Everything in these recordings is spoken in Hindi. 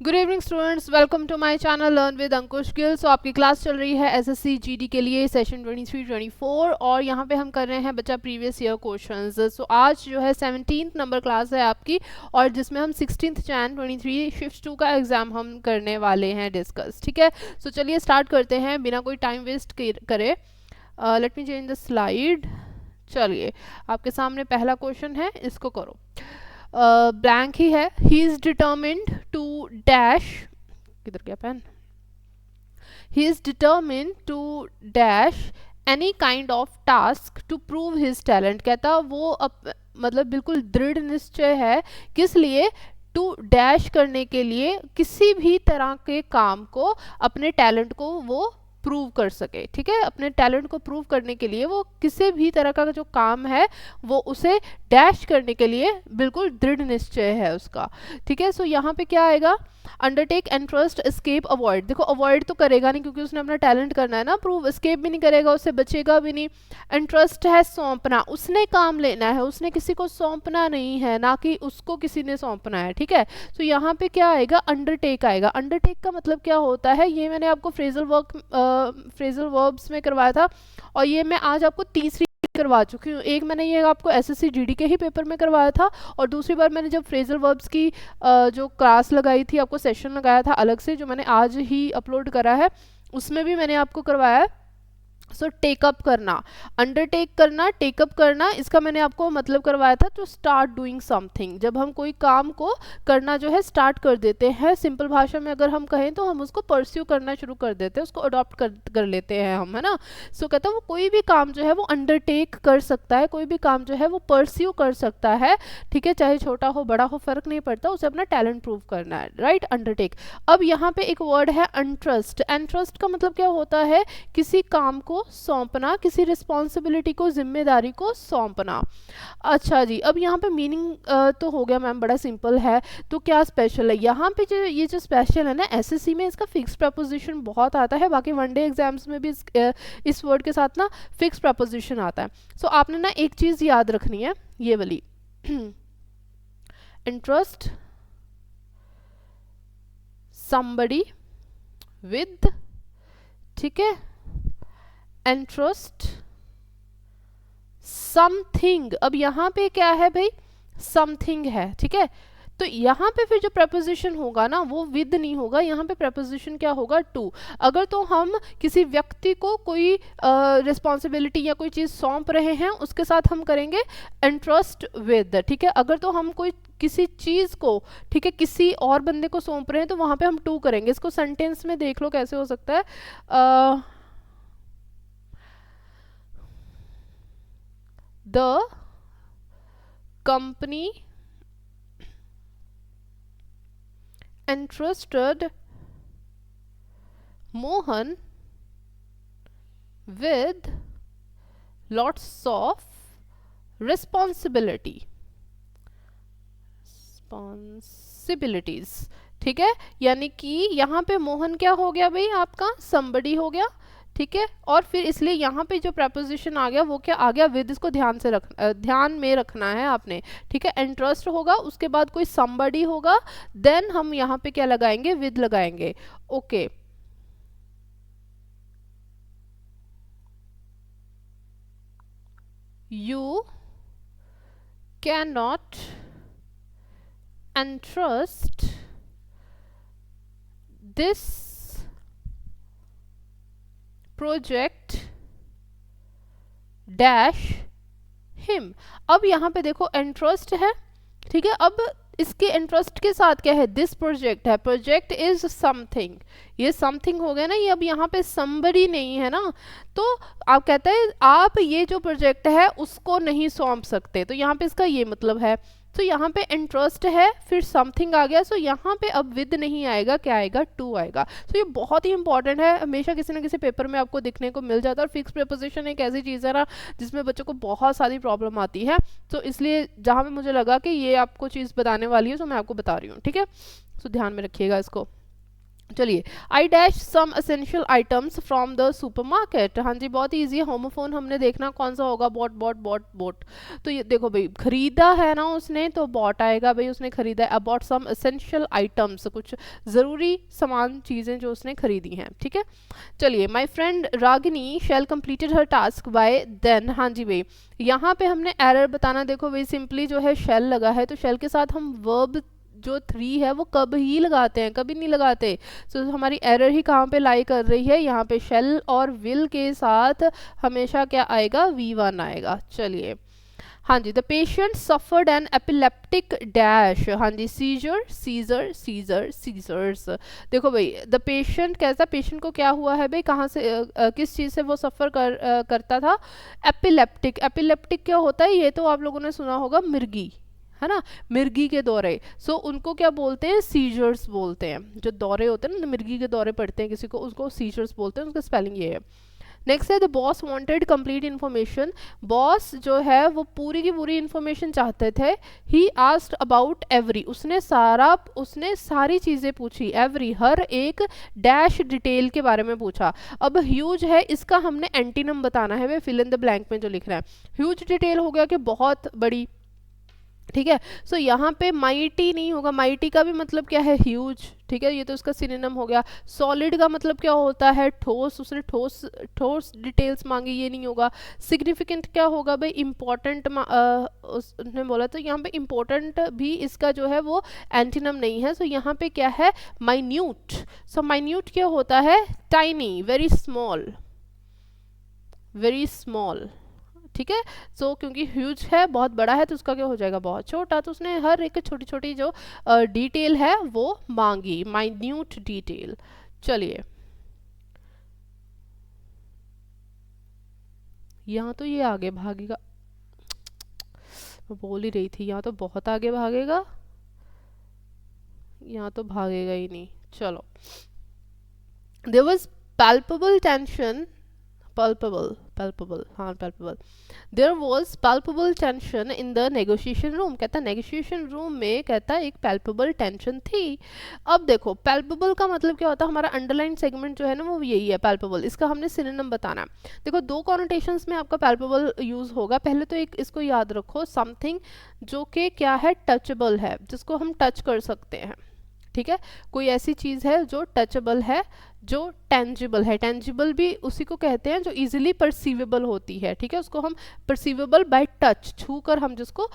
Good evening students, welcome to my channel learn with Ankush Gill. So आपकी क्लास चल रही है एसएससी जीडी के लिए सेशन 23-24 और यहाँ पे हम कर रहे हैं बच्चा प्रीवियस ईयर क्वेश्चंस। सो आज जो है 17th नंबर क्लास है आपकी और जिसमें हम 16th Jan 23 शिफ्ट 2 का एग्जाम हम करने वाले हैं डिस्कस। ठीक है, सो चलिए स्टार्ट करते हैं बिना कोई टाइम वेस्ट करे। Let me change the slide. चलिए, आपके सामने पहला क्वेश्चन है, इसको करो। ब्लैंक ही है। He is determined to dash, किधर गया pen? He is determined to dash any kind of task to prove his talent. कहता वो मतलब बिल्कुल दृढ़ निश्चय है, किस लिए? टू डैश करने के लिए, किसी भी तरह के काम को, अपने टैलेंट को वो प्रूव कर सके। ठीक है, अपने टैलेंट को प्रूव करने के लिए वो किसी भी तरह का जो काम है वो उसे डैश करने के लिए बिल्कुल दृढ़ निश्चय है उसका। ठीक है, सो यहाँ पे क्या आएगा? Undertake, entrust, escape, avoid. देखो अवॉइड तो करेगा नहीं क्योंकि उसने अपना टैलेंट करना है ना प्रूव। एस्केप भी नहीं करेगा, उससे बचेगा भी नहीं। एंट्रस्ट है सौंपना, उसने काम लेना है, उसने किसी को सौंपना नहीं है, ना कि उसको किसी ने सौंपना है। ठीक है, तो यहाँ पे क्या आएगा? अंडरटेक आएगा। अंडरटेक का मतलब क्या होता है, ये मैंने आपको फ्रेजल वर्ब्स में करवाया था और ये मैं आज आपको तीसरी करवा चुकी हूँ। एक मैंने ये आपको एसएससी जीडी के ही पेपर में करवाया था और दूसरी बार मैंने जब फ्रेजल वर्ब्स की जो क्लास लगाई थी, आपको सेशन लगाया था अलग से, जो मैंने आज ही अपलोड करा है, उसमें भी मैंने आपको करवाया है। सो टेकअप करना, अंडरटेक करना, टेकअप करना, इसका मैंने आपको मतलब करवाया था टू स्टार्ट डूइंग समथिंग। जब हम कोई काम को करना जो है स्टार्ट कर देते हैं, सिंपल भाषा में अगर हम कहें तो हम उसको परस्यू करना शुरू कर देते हैं, उसको अडॉप्ट कर लेते हैं हम, है ना। सो कहता है वो कोई भी काम जो है वो अंडरटेक कर सकता है, कोई भी काम जो है वो परस्यू कर सकता है। ठीक है, चाहे छोटा हो बड़ा हो फर्क नहीं पड़ता, उसे अपना टैलेंट प्रूव करना है, राइट। अंडरटेक। अब यहाँ पे एक वर्ड है एंट्रस्ट। एंट्रस्ट का मतलब क्या होता है? किसी काम को सौंपना, किसी रिस्पॉन्सिबिलिटी को, जिम्मेदारी को सौंपना। अच्छा जी, अब यहाँ पे मीनिंग तो हो गया मैम, बड़ा सिंपल है। तो क्या स्पेशल है यहाँ पे? जो ये जो स्पेशल है ना, एसएससी में इसका फिक्स प्रपोजिशन बहुत आता है, बाकी वनडे एग्जाम्स में भी इस वर्ड के साथ ना फिक्स प्रपोजिशन आता है। सो आपने ना एक चीज याद रखनी है, ये वाली इंटरेस्ट somebody with, ठीक है, entrust something। अब यहाँ पे क्या है भाई? something है, ठीक है। तो यहाँ पे फिर जो प्रपोजिशन होगा ना वो विद नहीं होगा, यहाँ पे प्रपोजिशन क्या होगा? टू। अगर तो हम किसी व्यक्ति को कोई रिस्पॉन्सिबिलिटी या कोई चीज़ सौंप रहे हैं, उसके साथ हम करेंगे एंट्रस्ट विद। ठीक है, अगर तो हम कोई किसी चीज़ को, ठीक है, किसी और बंदे को सौंप रहे हैं तो वहाँ पे हम टू करेंगे। इसको सेंटेंस में देख लो कैसे हो सकता है। The company entrusted Mohan with lots of responsibilities। ठीक है, यानी कि यहाँ पे मोहन क्या हो गया भाई? आपका somebody हो गया। ठीक है, और फिर इसलिए यहाँ पे जो प्रपोजिशन आ गया वो क्या आ गया? विद। इसको ध्यान में रखना है आपने। ठीक है, इंटरेस्ट होगा, उसके बाद कोई somebody होगा, देन हम यहाँ पे क्या लगाएंगे? विद लगाएंगे। Okay, you can not entrust this project dash him। अब यहाँ पे देखो इंटरेस्ट है, ठीक है। अब इसके इंटरेस्ट के साथ क्या है? दिस प्रोजेक्ट है, प्रोजेक्ट इज समथिंग, ये समथिंग हो गया ना, ये अब यहाँ पे somebody नहीं है ना, तो आप कहते हैं आप ये जो प्रोजेक्ट है उसको नहीं सौंप सकते, तो यहाँ पे इसका ये मतलब है। तो यहाँ पे इंटरेस्ट है, फिर समथिंग आ गया, सो यहाँ पे अब विद नहीं आएगा, क्या आएगा? टू आएगा। तो ये बहुत ही इंपॉर्टेंट है, हमेशा किसी ना किसी पेपर में आपको दिखने को मिल जाता है। और फिक्स प्रीपोजिशन एक ऐसी चीज़ है ना जिसमें बच्चों को बहुत सारी प्रॉब्लम आती है, तो इसलिए जहाँ पे मुझे लगा कि ये आपको चीज़ बताने वाली है तो मैं आपको बता रही हूँ। ठीक है, तो ध्यान में रखिएगा इसको। चलिए, I dash some essential items from the supermarket. हाँ जी, बहुत ईजी है। होमोफोन हमने देखना कौन सा होगा, बॉट बॉट बॉट बॉट। तो ये देखो भाई, खरीदा है ना उसने, तो बॉट आएगा भाई, उसने खरीदा है। अबाउट सम असेंशियल आइटम्स, कुछ ज़रूरी सामान चीज़ें जो उसने खरीदी हैं, ठीक है। चलिए, my friend Ragini shall completed her task by then. हाँ जी भाई, यहाँ पे हमने एरर बताना, देखो भाई सिंपली जो है शेल लगा है, तो शेल के साथ हम वर्ब जो थ्री है वो कब ही लगाते हैं, कभी नहीं लगाते। तो हमारी एरर ही कहाँ पे लाई कर रही है, यहाँ पे शेल और विल के साथ हमेशा क्या आएगा, V1 आएगा। चलिए, हाँ जी, the patient suffered an epileptic dash. हाँ जी, सीजर सीजर सीजर सीजर्स। देखो भाई, द पेशेंट कैसा, पेशेंट को क्या हुआ है भाई, कहाँ से किस चीज़ से वो सफ़र करता था, एपिलेप्टिक। एपिलेप्टिक क्या होता है, ये तो आप लोगों ने सुना होगा, मिर्गी, है ना, मिर्गी के दौरे। सो उनको क्या बोलते हैं, सीजर्स बोलते हैं। जो दौरे होते हैं ना, मिर्गी के दौरे पड़ते हैं किसी को, उसको सीजर्स बोलते हैं। उसका स्पेलिंग ये है। नेक्स्ट है, the boss wanted complete information. Boss जो है वो पूरी की पूरी इन्फॉर्मेशन चाहते थे। ही आस्क्ड अबाउट एवरी, उसने सारी चीज़ें पूछी, एवरी, हर एक डैश डिटेल के बारे में पूछा। अब ह्यूज है, इसका हमने एंटीनम बताना है, वे फिल इन द ब्लैंक में जो लिख रहा है। ह्यूज डिटेल हो गया कि बहुत बड़ी, ठीक है। सो यहाँ पे माइटी नहीं होगा, माइटी का भी मतलब क्या है, ह्यूज, ठीक है, ये तो उसका सिनोनिम हो गया। सॉलिड का मतलब क्या होता है, ठोस, उसने ठोस ठोस डिटेल्स मांगी, ये नहीं होगा। सिग्निफिकेंट क्या होगा भाई, इंपॉर्टेंट, उसने बोला, तो यहाँ पे इंपॉर्टेंट भी इसका जो है वो एंटीनम नहीं है। सो यहाँ पे क्या है, माइन्यूट। सो माइन्यूट क्या होता है, tiny, very small, very small, ठीक है। सो क्योंकि ह्यूज है, बहुत बड़ा है, तो उसका क्या हो जाएगा, बहुत छोटा। तो उसने हर एक छोटी छोटी जो डिटेल है वो मांगी, माइन्यूट डिटेल। चलिए, यहाँ तो ये आगे भागेगा, मैं बोल ही रही थी, यहाँ तो बहुत आगे भागेगा, यहाँ तो भागेगा ही नहीं। चलो, there was palpable tension, palpable, हाँ palpable, there was palpable tension in the negotiation room. कहता है नेगोशिएशन रूम में, कहता है एक palpable टेंशन थी। अब देखो, palpable का मतलब क्या होता है, हमारा अंडरलाइन सेगमेंट जो है ना वो यही है, palpable। इसका हमने सिनोनिम बताना है। देखो, दो कॉनोटेशंस में आपका palpable यूज होगा। पहले तो एक इसको याद रखो, समथिंग जो कि क्या है, टचेबल है, जिसको हम टच कर सकते हैं, ठीक है। कोई ऐसी चीज़ है जो टचेबल है, जो टेंजिबल है। टेंजिबल भी उसी को कहते हैं जो इजीली परसीवेबल होती है, ठीक है। उसको हम परसीवेबल बाय टच, छू कर हम जिसको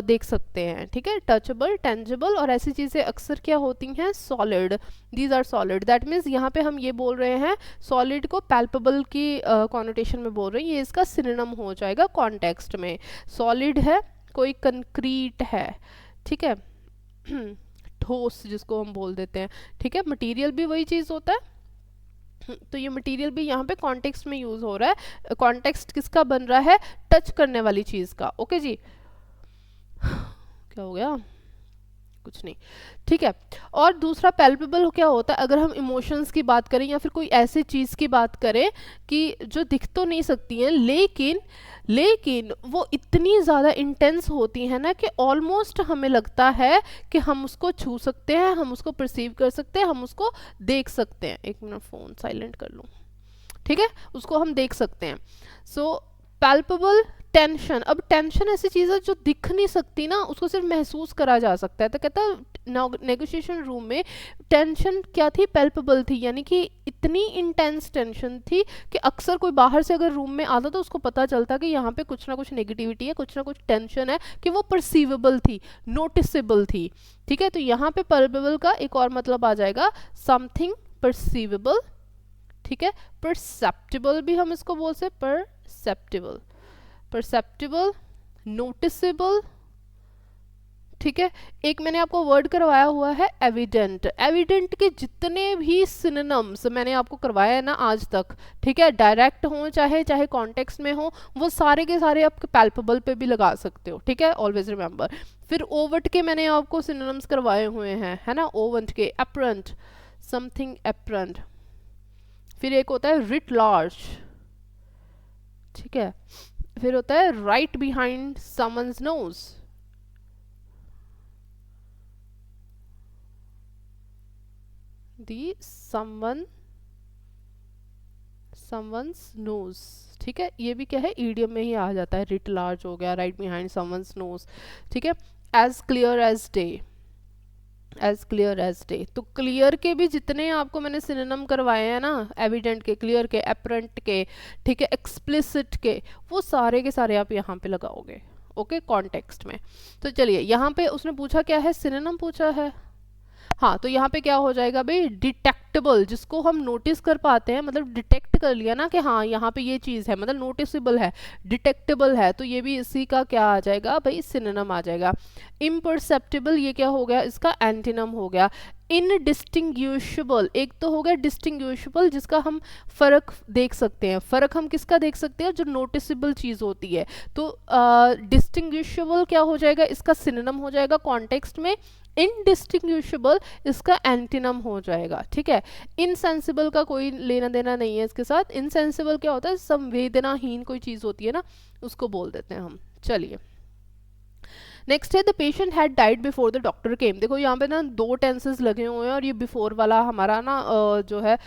देख सकते हैं, ठीक है। टचेबल, टेंजिबल, और ऐसी चीज़ें अक्सर क्या होती हैं, solid. These are solid. That means यहाँ पे हम ये बोल रहे हैं, सॉलिड को पैल्पेबल की कॉनोटेशन में बोल रहे हैं। ये इसका सिनोनिम हो जाएगा कॉन्टेक्स्ट में। सॉलिड है, कोई कंक्रीट है, ठीक है, ठोस जिसको हम बोल देते हैं, ठीक है। मटेरियल भी वही चीज़ होता है। तो ये मटेरियल भी यहाँ पे कॉन्टेक्स्ट में यूज हो रहा है। कॉन्टेक्स्ट किसका बन रहा है, टच करने वाली चीज का। ओके जी, क्या हो गया, कुछ नहीं, ठीक है। और दूसरा पैल्पेबल क्या होता है, अगर हम इमोशंस की बात करें या फिर कोई ऐसी चीज़ की बात करें कि जो दिख तो नहीं सकती हैं, लेकिन लेकिन वो इतनी ज़्यादा इंटेंस होती है ना कि ऑलमोस्ट हमें लगता है कि हम उसको छू सकते हैं, हम उसको परसीव कर सकते हैं, हम उसको देख सकते हैं। एक मिनट, फ़ोन साइलेंट कर लूँ, ठीक है, उसको हम देख सकते हैं। सो पैल्पेबल टेंशन। अब टेंशन ऐसी चीज़ है जो दिख नहीं सकती ना, उसको सिर्फ महसूस करा जा सकता है। तो कहता है नेगोशिएशन रूम में टेंशन क्या थी, पैल्पेबल थी, यानी कि इतनी इंटेंस टेंशन थी कि अक्सर कोई बाहर से अगर रूम में आता तो उसको पता चलता कि यहाँ पे कुछ ना कुछ नेगेटिविटी है, कुछ ना कुछ टेंशन है, कि वो परसीवेबल थी, नोटिसेबल थी, ठीक है। तो यहाँ पे पैल्पेबल का एक और मतलब आ जाएगा, समथिंग परसीवेबल, ठीक है। परसेप्टिबल भी हम इसको बोल सकते, परसेप्टिबल, परसेप्टिबल, नोटिसेबल, ठीक है। एक मैंने आपको वर्ड करवाया हुआ है एविडेंट। एविडेंट के जितने भी सिनोनिम्स मैंने आपको करवाया है ना आज तक, ठीक है, डायरेक्ट हो चाहे चाहे कॉन्टेक्स्ट में हो, वो सारे के सारे आप पैल्पेबल पे भी लगा सकते हो, ठीक है, ऑलवेज रिमेंबर। फिर ओवंट के मैंने आपको सिनोनिम्स करवाए हुए हैं, है ना, ओवंट के, एपरेंट, समथिंग एपरेंट। फिर एक होता है रिट लार्ज, ठीक है। फिर होता है राइट बिहाइंड समन्स नोज, दी समवंस नोज, ठीक है, ये भी क्या है, ईडियम में ही आ जाता है, रिट लार्ज हो गया, राइट बिहाइंड समवंस नोज, ठीक है। As clear as day, as clear as day, तो क्लियर के भी जितने आपको मैंने सिनोनिम करवाए हैं ना, एविडेंट के, क्लियर के, एपरेंट के, ठीक है, एक्सप्लिसिट के, वो सारे के सारे आप यहाँ पे लगाओगे, ओके, कॉन्टेक्स्ट में। तो चलिए यहाँ पे उसने पूछा क्या है, सिनोनिम पूछा है, हाँ, तो यहाँ पे क्या हो जाएगा भाई, डिटेक्टेबल, जिसको हम नोटिस कर पाते हैं, मतलब डिटेक्ट कर लिया ना कि हाँ यहाँ पे ये चीज़ है, मतलब नोटिसेबल है, डिटेक्टेबल है, तो ये भी इसी का क्या आ जाएगा भाई, सिनोनिम आ जाएगा। इम्परसेप्टिबल, ये क्या हो गया, इसका एंटीनम हो गया। इनडिस्टिंग्विशेबल, एक तो हो गया डिस्टिंग्विशेबल, जिसका हम फर्क देख सकते हैं, फर्क हम किसका देख सकते हैं, जो नोटिसेबल चीज़ होती है, तो डिस्टिंग्विशेबल क्या हो जाएगा, इसका सिनोनिम हो जाएगा कॉन्टेक्स्ट में। इनडिस्टिंग्विशेबल इसका एंटीनम हो जाएगा, ठीक है। इनसेंसिबल का कोई लेना देना नहीं है इसके साथ। इनसेंसिबल क्या होता है, संवेदनाहीन कोई चीज़ होती है ना, उसको बोल देते हैं हम। चलिए नेक्स्ट है, the patient had died before the doctor केम। देखो यहाँ पे ना दो टेंसेस लगे हुए हैं और ये बिफोर वाला हमारा ना जो है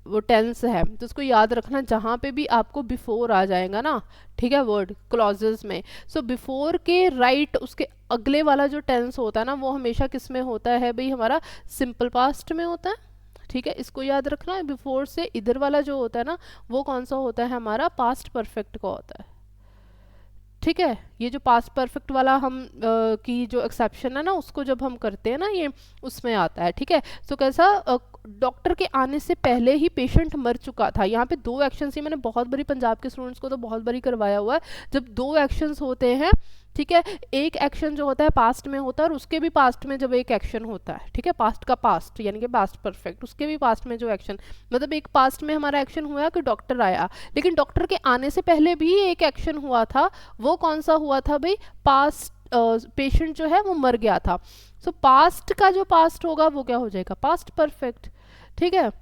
वो टेंस है, तो इसको याद रखना, जहाँ पे भी आपको बिफोर आ जाएगा ना, ठीक है, वर्ड क्लॉजेस में, सो बिफोर के राइट उसके अगले वाला जो टेंस होता है ना, वो हमेशा किस में होता है भाई, हमारा सिंपल पास्ट में होता है, ठीक है, इसको याद रखना है। बिफोर से इधर वाला जो होता है ना, वो कौन सा होता है, हमारा पास्ट परफेक्ट का होता है, ठीक है। ये जो पास्ट परफेक्ट वाला हम की जो एक्सेप्शन है ना, उसको जब हम करते हैं ना, ये उसमें आता है, ठीक है। तो कैसा, डॉक्टर के आने से पहले ही पेशेंट मर चुका था। यहाँ पे दो एक्शंस, ये मैंने बहुत बड़ी पंजाब के स्टूडेंट्स को तो बहुत बड़ी करवाया हुआ है, जब दो एक्शंस होते हैं, ठीक है, एक एक्शन जो होता है पास्ट में होता है, और उसके भी पास्ट में जब एक एक्शन होता है, ठीक है, पास्ट का पास्ट यानी कि पास्ट परफेक्ट, उसके भी पास्ट में जो एक्शन, मतलब एक पास्ट में हमारा एक्शन हुआ कि डॉक्टर आया, लेकिन डॉक्टर के आने से पहले भी एक एक्शन हुआ था, वो कौन सा हुआ था भाई, पास्ट, पेशेंट जो है वो मर गया था। सो पास्ट का जो पास्ट होगा वो क्या हो जाएगा, पास्ट परफेक्ट, ठीक है।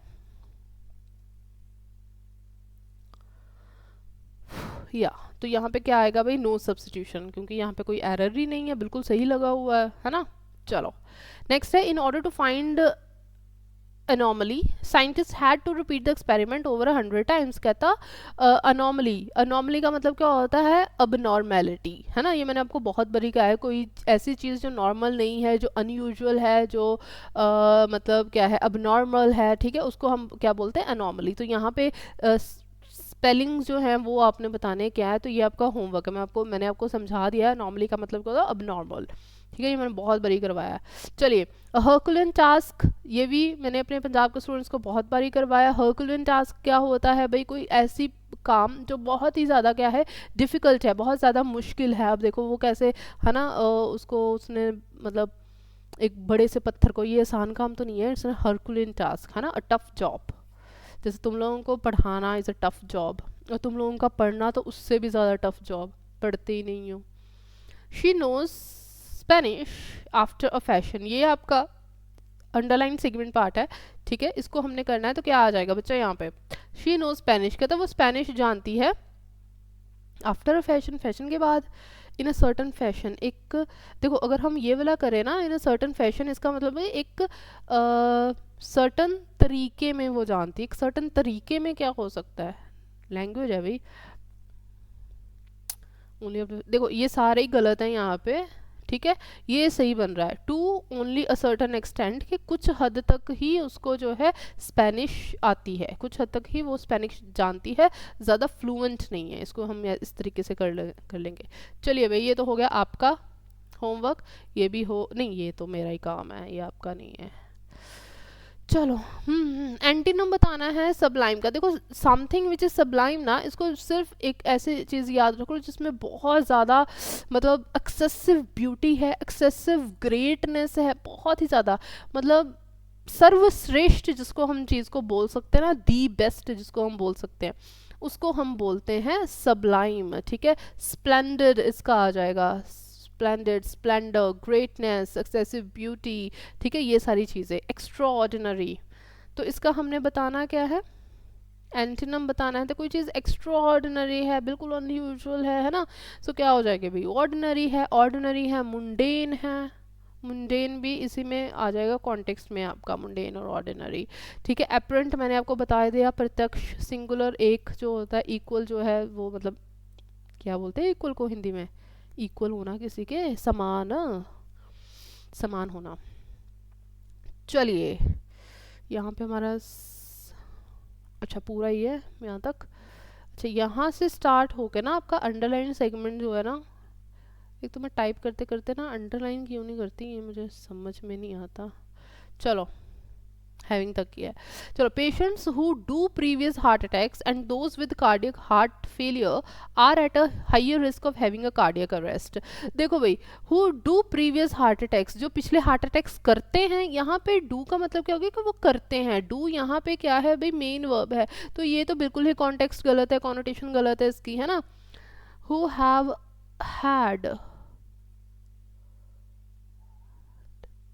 या तो यहाँ पे क्या आएगा भाई, नो सब्सटीट्यूशन, क्योंकि यहाँ पे कोई एरर ही नहीं है, बिल्कुल सही लगा हुआ है ना। चलो नेक्स्ट है, in order to find anomaly scientist had to repeat the experiment over 100 times. कहता अनोमली, अनोमली का मतलब क्या होता है, अबनॉर्मेलिटी, है ना, ये मैंने आपको बहुत बड़ी कहा है, कोई ऐसी चीज़ जो नॉर्मल नहीं है, जो अनयूजुअल है, जो मतलब क्या है, अबनॉर्मल है, ठीक है, उसको हम क्या बोलते हैं, अनोमली। तो यहाँ पे स्पेलिंग्स जो हैं वो आपने बताने क्या है, तो ये आपका होमवर्क है, मैंने आपको समझा दिया है, नॉर्मली का मतलब क्या होता है, अबनॉर्मल, ठीक है, ये मैंने बहुत बारी करवाया है। चलिए हर्कुलियन टास्क, ये भी मैंने अपने पंजाब के स्टूडेंट्स को बहुत बारी करवाया। हर्कुलियन टास्क क्या होता है भाई, कोई ऐसी काम जो बहुत ही ज़्यादा क्या है, डिफ़िकल्ट है, बहुत ज़्यादा मुश्किल है। अब देखो वो कैसे, है ना, उसको उसने मतलब एक बड़े से पत्थर को, ये आसान काम तो नहीं है, इट्स हर्कुलियन टास्क, है ना, अ टफ जॉब। जैसे तुम लोगों को पढ़ाना इज़ अ टफ जॉब, और तुम लोगों का पढ़ना तो उससे भी ज़्यादा टफ जॉब, पढ़ते ही नहीं हो। She knows Spanish after a fashion, ये आपका अंडरलाइन सेगमेंट पार्ट है, ठीक है, इसको हमने करना है, तो क्या आ जाएगा बच्चा यहाँ पे, शी नोज स्पेनिश, कहता है वो स्पेनिश जानती है, आफ्टर अ फैशन, फैशन के बाद, इन अ सर्टन फैशन, एक, देखो अगर हम ये वाला करें ना, इन अ सर्टन फैशन, इसका मतलब है एक सर्टन तरीके में वो जानती है। एक सर्टन तरीके में क्या हो सकता है, लैंग्वेज है भाई, देखो ये सारे ही गलत हैं यहाँ पे, ठीक है, ये सही बन रहा है, to only a certain extent, कि कुछ हद तक ही उसको जो है स्पेनिश आती है, कुछ हद तक ही वो स्पेनिश जानती है, ज़्यादा फ्लुएंट नहीं है, इसको हम इस तरीके से कर लेंगे। चलिए भाई ये तो हो गया आपका होमवर्क, ये भी हो नहीं, ये तो मेरा ही काम है, ये आपका नहीं है। चलो एंटीनम बताना है सबलाइम का। देखो समथिंग विच इज़ सबलाइम ना, इसको सिर्फ एक ऐसी चीज़ याद रखो जिसमें बहुत ज़्यादा मतलब एक्सेसिव ब्यूटी है, एक्सेसिव ग्रेटनेस है, बहुत ही ज़्यादा, मतलब सर्वश्रेष्ठ जिसको हम चीज़ को बोल सकते हैं ना, दी बेस्ट जिसको हम बोल सकते हैं, उसको हम बोलते हैं सबलाइम, ठीक है। स्प्लेंडेड इसका आ जाएगा, splendid, Splendor, greatness, excessive beauty, ठीक है, ये सारी चीज़ें, एक्स्ट्राऑर्डिनरी, तो इसका हमने बताना क्या है, एंटीनम बताना है। तो कोई चीज़ एक्स्ट्राऑर्डिनरी है, बिल्कुल अनयूजुअल है ना, सो क्या हो जाएगा भाई, ऑर्डिनरी है, ऑर्डिनरी है, मुंडेन है, मुंडेन भी इसी में आ जाएगा, कॉन्टेक्स्ट में आपका मुंडेन और ऑर्डिनरी। ठीक है, एपरेंट मैंने आपको बता दिया, प्रत्यक्ष सिंगुलर एक जो होता है, इक्वल जो है वो मतलब क्या बोलते हैं इक्वल को हिंदी में, इक्वल होना किसी के समान, समान होना। चलिए यहाँ पे हमारा अच्छा पूरा ही है यहाँ तक। अच्छा यहाँ से स्टार्ट होके ना आपका अंडरलाइन सेगमेंट जो है ना, एक तो मैं टाइप करते करते ना अंडरलाइन क्यों नहीं करती ये मुझे समझ में नहीं आता। चलो हैविंग तक किया है। चलो, patients who do previous heart attacks and those with cardiac heart failure are at a higher risk of having a cardiac arrest. देखो भाई, who do previous heart attacks, जो पिछले हार्ट अटैक्स करते हैं, यहाँ पे डू का मतलब क्या हो गया कि वो करते हैं। डू यहाँ पे क्या है भाई, मेन वर्ब है, तो ये तो बिल्कुल ही कॉन्टेक्स्ट गलत है, कॉनोटेशन गलत है इसकी, है ना। Who have had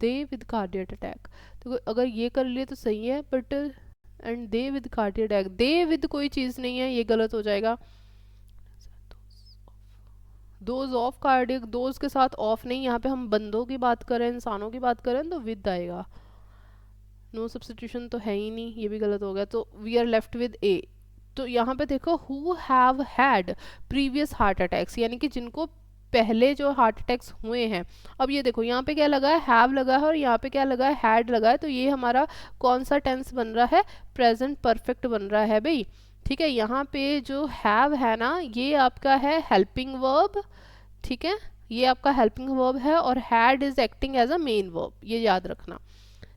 they with cardiac attack, तो अगर ये कर लिए तो सही है, but and they with cardiac attack, they with कोई चीज़ नहीं है, ये गलत हो जाएगा। दोज ऑफ कार्डियक, दोज के साथ ऑफ नहीं, यहाँ पे हम बंदों की बात करें, इंसानों की बात करें तो विद आएगा, नो सब्स्टिट्यूशन तो है ही नहीं, ये भी गलत हो गया, तो वी आर लेफ्ट विद ए। तो यहाँ पे देखो, who have had previous heart attacks, यानी कि जिनको पहले जो हार्ट अटैक्स हुए हैं। अब ये देखो यहाँ पे क्या लगा है, हैव लगा है, और यहाँ पे क्या लगा है, हैड लगा है, तो ये हमारा कौन सा टेंस बन रहा है, प्रेजेंट परफेक्ट बन रहा है भाई। ठीक है, यहाँ पे जो हैव है ना, ये आपका है हेल्पिंग वर्ब, ठीक है, ये आपका हेल्पिंग वर्ब है, और had is acting as a main verb, ये याद रखना।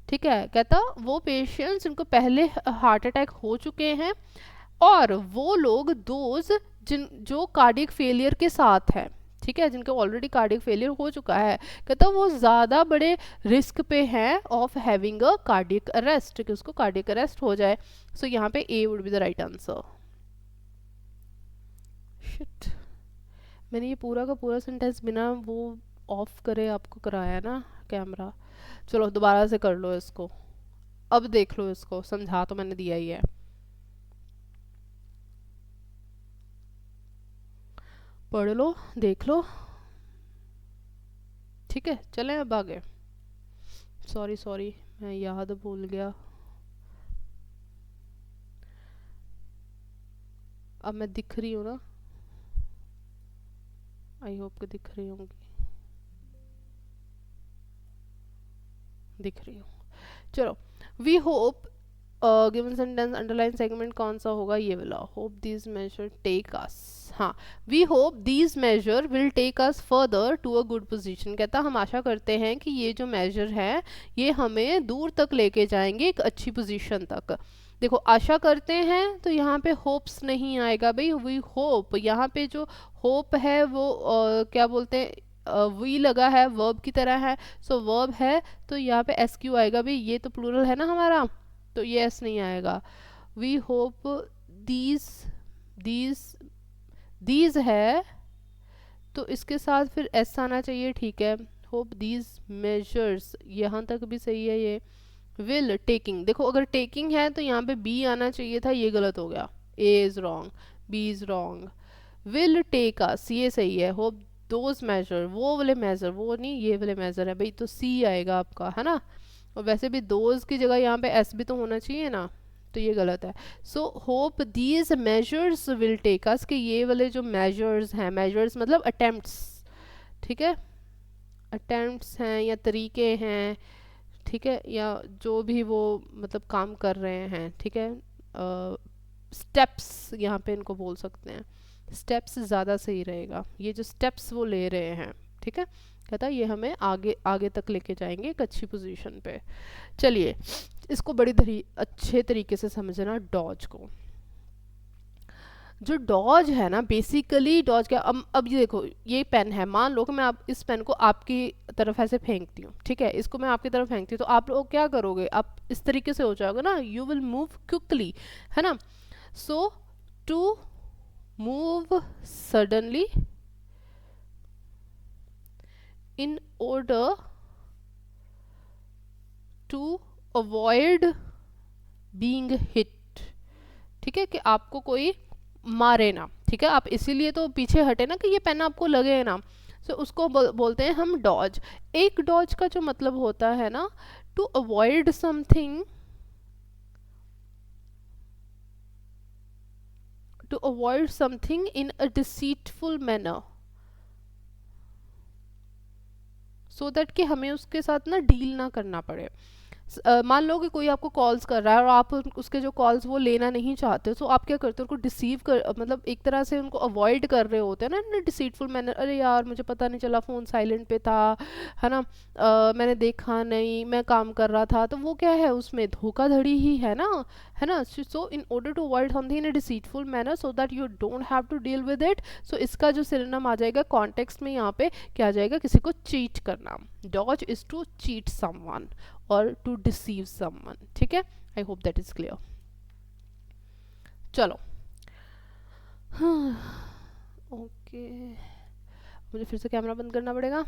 ठीक है, कहता वो पेशेंट्स जिनको पहले हार्ट अटैक हो चुके हैं, और वो लोग दोज जो कार्डियक फेलियर के साथ है, ठीक है, जिनके ऑलरेडी कार्डियक फेलियर हो चुका है, कहता वो ज़्यादा बड़े रिस्क पे हैं of having a cardiac arrest, कि उसको कार्डियक अरेस्ट हो जाए। सो यहाँ पे A would be the right answer. Shit, मैंने ये पूरा का पूरा सेंटेंस बिना वो ऑफ करे आपको कराया ना कैमरा। चलो दोबारा से कर लो इसको, अब देख लो इसको, समझा तो मैंने दिया ही है। पढ़ लो, देख लो, ठीक है, चलें अब आगे। सॉरी सॉरी, मैं याद भूल गया। अब मैं दिख रही हूँ ना, आई होप कि दिख रही होंगी, दिख रही हूँ। चलो, we hope given sentence underline segment कौन सा होगा, ये वाला, hope this measure take us, हाँ, we hope these measure will take us further to a good position. कहता हम आशा करते हैं कि ये जो मेजर है ये हमें दूर तक लेके जाएंगे, एक अच्छी पोजीशन तक। देखो आशा करते हैं तो यहाँ पे होप्स नहीं आएगा भाई, वी होप, यहाँ पे जो होप है वो क्या बोलते हैं, वी लगा है, वर्ब की तरह है, सो वर्ब है तो यहाँ पे एस क्यू आएगा भाई, ये तो प्लूरल है ना हमारा, तो ये एस नहीं आएगा। We hope these, these these है तो इसके साथ फिर एस आना चाहिए, ठीक है। होप दीज मेजर्स, यहाँ तक भी सही है ये। विल टेकिंग, देखो अगर टेकिंग है तो यहाँ पे बी आना चाहिए था, ये गलत हो गया, A is wrong, B is wrong. Will take us, ये सही है। होप दोज मेजर, वो वाले मेजर, वो नहीं ये वाले मेजर है भाई, तो सी आएगा आपका, है ना। और वैसे भी दोज की जगह यहाँ पे एस भी तो होना चाहिए ना, तो ये गलत है। So hope these measures will take us, कि ये वाले जो मेजर्स हैं, मेजर्स मतलब अटेम्प्ट्स, ठीक है, अटेम्प्ट्स हैं या तरीके हैं, ठीक है, या जो भी वो मतलब काम कर रहे हैं, ठीक है, स्टेप्स यहाँ पे इनको बोल सकते हैं, स्टेप्स ज़्यादा सही रहेगा, ये जो स्टेप्स वो ले रहे हैं, ठीक है, कहता ये हमें आगे आगे तक लेके जाएंगे एक अच्छी पोजीशन पे। चलिए इसको बड़ी अच्छे तरीके से समझना, डॉज को। जो डॉज है ना, बेसिकली डॉज क्या, अब ये देखो, ये पेन है, मान लो कि मैं आप इस पेन को आपकी तरफ ऐसे फेंकती हूँ, ठीक है, इसको मैं आपकी तरफ फेंकती हूँ, तो आप लोग क्या करोगे, आप इस तरीके से हो जाओगे ना, यू विल मूव क्विकली, है ना। So to move suddenly in order to avoid being hit, ठीक है, कि आपको कोई मारे ना, ठीक है, आप इसीलिए तो पीछे हटे ना कि ये पेन आपको लगे ना, सो उसको बोलते हैं हम डॉज। एक डॉज का जो मतलब होता है ना, to avoid something, to avoid something in a deceitful manner, so that कि हमें उसके साथ ना डील ना करना पड़े। मान लो कि कोई आपको कॉल्स कर रहा है और आप उसके जो कॉल्स वो लेना नहीं चाहते, तो आप क्या करते हो, उनको डिसीव कर, मतलब एक तरह से उनको अवॉइड कर रहे होते हैं ना इन डिसीटफुल मैनर। अरे यार मुझे पता नहीं चला, फ़ोन साइलेंट पे था, है ना, मैंने देखा नहीं, मैं काम कर रहा था, तो वो क्या है, उसमें धोखाधड़ी ही है ना। So in order to avoid something in a deceitful manner so that you don't have to deal with it, so इसका जो सिनोनिम आ जाएगा कॉन्टेक्स्ट में यहाँ पे क्या आ जाएगा, किसी को चीट करना। Dodge is to cheat someone और टू डिसीव समवन, ठीक है। I hope that is clear. चलो, ओके, मुझे फिर से कैमरा बंद करना पड़ेगा।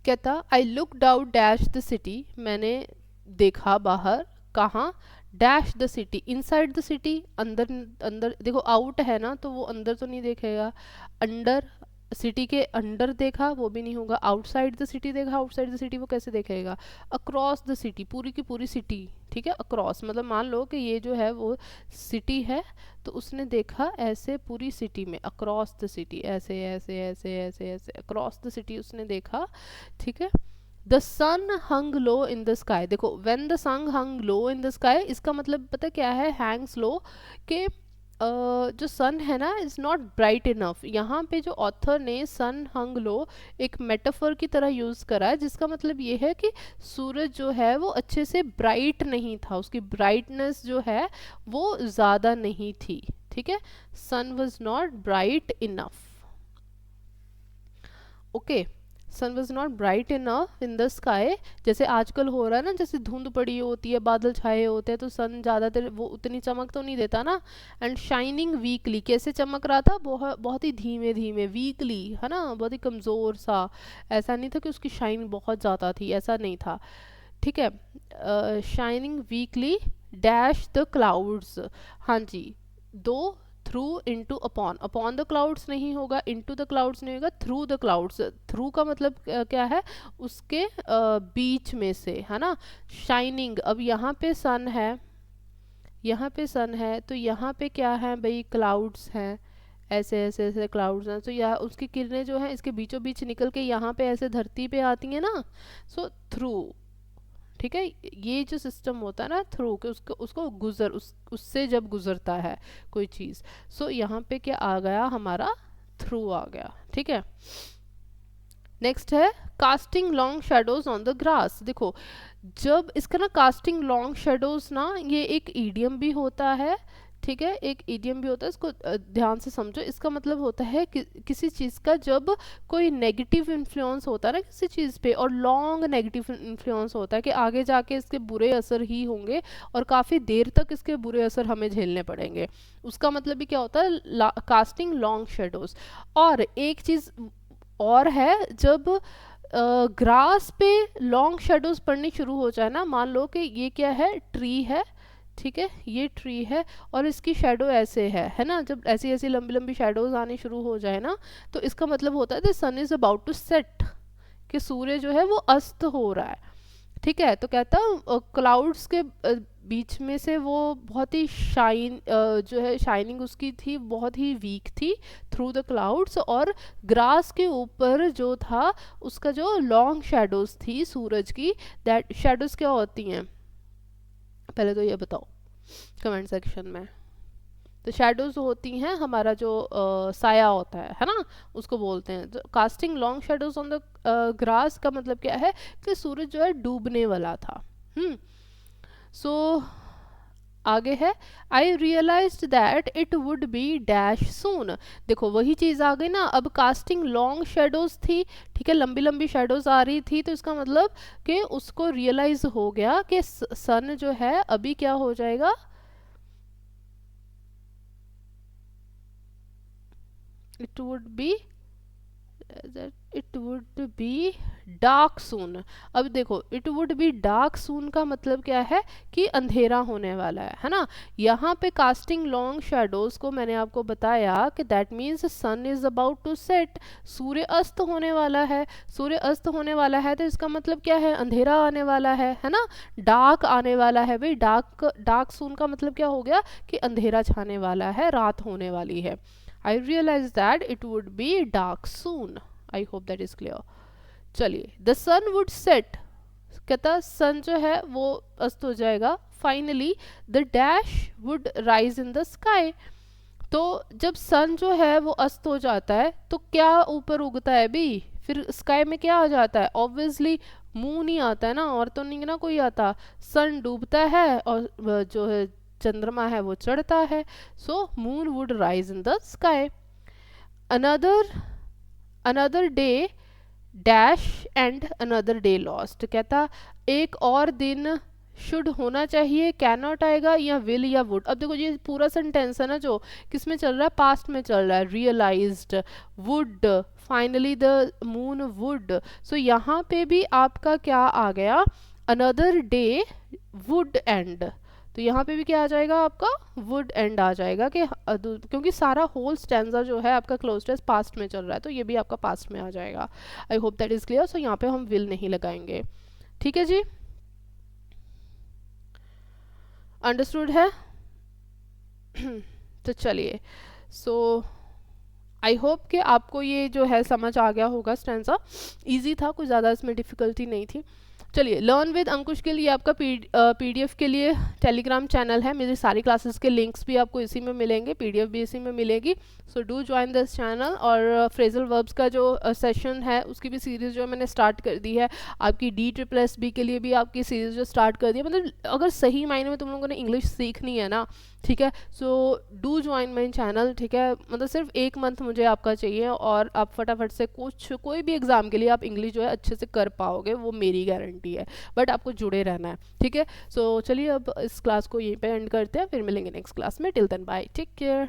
कहता I looked out dash the city, मैंने देखा बाहर, कहाँ, dash the city, inside the city, अंदर, अंदर देखो, आउट है ना तो वो अंदर तो नहीं देखेगा, अंडर, सिटी के अंडर देखा वो भी नहीं होगा, आउटसाइड द सिटी देखा, आउटसाइड द सिटी वो कैसे देखेगा, अक्रॉस द सिटी, पूरी की पूरी सिटी, ठीक है। अक्रॉस मतलब मान लो कि ये जो है वो सिटी है, तो उसने देखा ऐसे पूरी सिटी में, अक्रॉस द सिटी, ऐसे ऐसे ऐसे ऐसे ऐसे अक्रॉस द सिटी उसने देखा, ठीक है। The sun hung low in the sky, देखो when the sun hung low in the sky, इसका मतलब पता क्या है, हैंग्स लो, के जो सन है ना इज़ नॉट ब्राइट इनफ। यहाँ पे जो ऑथर ने सन हंग लो एक मेटाफर की तरह यूज़ करा है, जिसका मतलब ये है कि सूरज जो है वो अच्छे से ब्राइट नहीं था, उसकी ब्राइटनेस जो है वो ज़्यादा नहीं थी, ठीक है। Sun was not bright enough, okay, sun was not bright enough in the sky. जैसे आजकल हो रहा है ना, जैसे धुंध पड़ी होती है, बादल छाए होते हैं, तो सन ज़्यादातर वो उतनी चमक तो नहीं देता ना। एंड शाइनिंग वीकली, कैसे चमक रहा था, बहुत बहुत ही धीमे धीमे, वीकली है ना, बहुत ही कमज़ोर सा, ऐसा नहीं था कि उसकी शाइन बहुत ज़्यादा थी, ऐसा नहीं था, ठीक है। Shining weekly dash the clouds, हाँ जी, दो through into upon, upon the clouds नहीं होगा, इनटू द क्लाउड्स नहीं होगा, थ्रू द क्लाउड्स, थ्रू का मतलब क्या है, उसके बीच में से, है ना। शाइनिंग, अब यहाँ पे सन है, यहाँ पे सन है, तो यहाँ पे क्या है भाई, क्लाउड्स हैं, ऐसे ऐसे ऐसे क्लाउड्स हैं, तो यह उसकी किरणें जो हैं इसके बीचों बीच निकल के यहाँ पे ऐसे धरती पे आती हैं ना, सो थ्रू, ठीक है। ये जो सिस्टम होता है ना थ्रू के, उसको उसको गुजर, उससे जब गुजरता है कोई चीज़, सो यहाँ पे क्या आ गया हमारा, थ्रू आ गया, ठीक है। नेक्स्ट है casting long shadows on the grass, देखो जब इसका ना कास्टिंग लॉन्ग शेडोज ना, ये एक ईडियम भी होता है, ठीक है, एक ईडियम भी होता है, इसको ध्यान से समझो। इसका मतलब होता है कि किसी चीज़ का जब कोई नेगेटिव इन्फ्लुएंस होता है ना किसी चीज़ पे, और लॉन्ग नेगेटिव इन्फ्लुएंस होता है कि आगे जाके इसके बुरे असर ही होंगे और काफ़ी देर तक इसके बुरे असर हमें झेलने पड़ेंगे, उसका मतलब भी क्या होता है, कास्टिंग लॉन्ग शेडोज। और एक चीज़ और है, जब ग्रास पे लॉन्ग शेडोज पड़नी शुरू हो जाए ना, मान लो कि ये क्या है, ट्री है, ठीक है, ये ट्री है और इसकी शेडो ऐसे है ना, जब ऐसी ऐसी लंबी लंबी शेडोज आनी शुरू हो जाए ना, तो इसका मतलब होता है the sun is about to set, कि सूर्य जो है वो अस्त हो रहा है, ठीक है। तो कहता क्लाउड्स के बीच में से वो बहुत ही जो है शाइनिंग उसकी थी, बहुत ही वीक थी, थ्रू द क्लाउड्स, और ग्रास के ऊपर जो था उसका जो लॉन्ग शेडोज थी सूरज की, दैट शेडोज क्या होती हैं, पहले तो ये बताओ कमेंट सेक्शन में। तो शेडोज होती हैं हमारा जो साया होता है ना, उसको बोलते हैं। तो casting long shadows on the grass का मतलब क्या है कि सूरज जो है डूबने वाला था। सो आगे है, I realized that it would be dash soon, देखो वही चीज़ आ गई ना, अब कास्टिंग लॉन्ग शेडोज थी, ठीक है, लंबी लंबी शेडोज आ रही थी, तो इसका मतलब कि उसको रियलाइज हो गया कि सन जो है अभी क्या हो जाएगा, it would be it would be dark soon. अब देखो, it would be dark soon का मतलब क्या है कि अंधेरा होने वाला है ना। यहाँ पे कास्टिंग लॉन्ग शेडोज को मैंने आपको बताया कि that means sun is about to set, सूर्य अस्त होने वाला है। सूर्य अस्त होने वाला है तो इसका मतलब क्या है, अंधेरा आने वाला है ना, डार्क आने वाला है भाई। डार्क डार्क सून का मतलब क्या हो गया कि अंधेरा छाने वाला है, रात होने वाली है। I realize that it would be dark soon. I hope that is clear. चलिए, द सन वुड सेट, कहता सन जो है वो अस्त हो जाएगा। Finally the dash would rise in the sky. तो जब सन जो है वो अस्त हो जाता है तो क्या ऊपर उगता है भी, फिर स्काई में क्या आ जाता है, ऑब्वियसली मून ही आता है ना, और तो नहीं ना कोई आता। सन डूबता है और जो है चंद्रमा है वो चढ़ता है। So moon would rise in the sky. Another another day dash and another day lost. कहता एक और दिन शुड होना चाहिए, कैन नॉट आएगा, या विल या वुड। अब देखो ये पूरा सेंटेंस है ना जो किस में चल रहा है, पास्ट में चल रहा है। Realized, would, finally the moon would. So यहाँ पे भी आपका क्या आ गया, अनदर डे वुड एंड। तो यहाँ पे भी क्या आ जाएगा आपका, वुड एंड आ जाएगा कि क्योंकि सारा होल स्टैंजा जो है आपका क्लोज्ड पास्ट में चल रहा है तो ये भी आपका पास्ट में आ जाएगा। I hope that is clear. So यहाँ पे हम विल नहीं लगाएंगे, ठीक है जी, अंडरस्टूड है। तो चलिए, सो आई होप कि आपको ये जो है समझ आ गया होगा। स्टैंजा इजी था, कुछ ज़्यादा इसमें डिफ़िकल्टी नहीं थी। चलिए, लर्न विद अंकुश के लिए आपका पीडीएफ के लिए टेलीग्राम चैनल है। मेरी सारी क्लासेस के लिंक्स भी आपको इसी में मिलेंगे, पीडीएफ भी इसी में मिलेगी। So do join this channel. और फ्रेजल वर्ब्स का जो सेशन है उसकी भी सीरीज़ जो मैंने स्टार्ट कर दी है। आपकी DSSB के लिए भी आपकी सीरीज़ जो स्टार्ट कर दी है। मतलब अगर सही मायने में तुम लोगों ने इंग्लिश सीखनी है ना, ठीक है, so do join my channel, ठीक है। मतलब सिर्फ 1 मंथ मुझे आपका चाहिए और आप फटाफट से कोई भी एग्ज़ाम के लिए आप इंग्लिश जो है अच्छे से कर पाओगे, वो मेरी गारंटी है। बट आपको जुड़े रहना है, ठीक है। सो चलिए अब इस क्लास को यहीं पे एंड करते हैं, फिर मिलेंगे नेक्स्ट क्लास में। Till then bye, take care.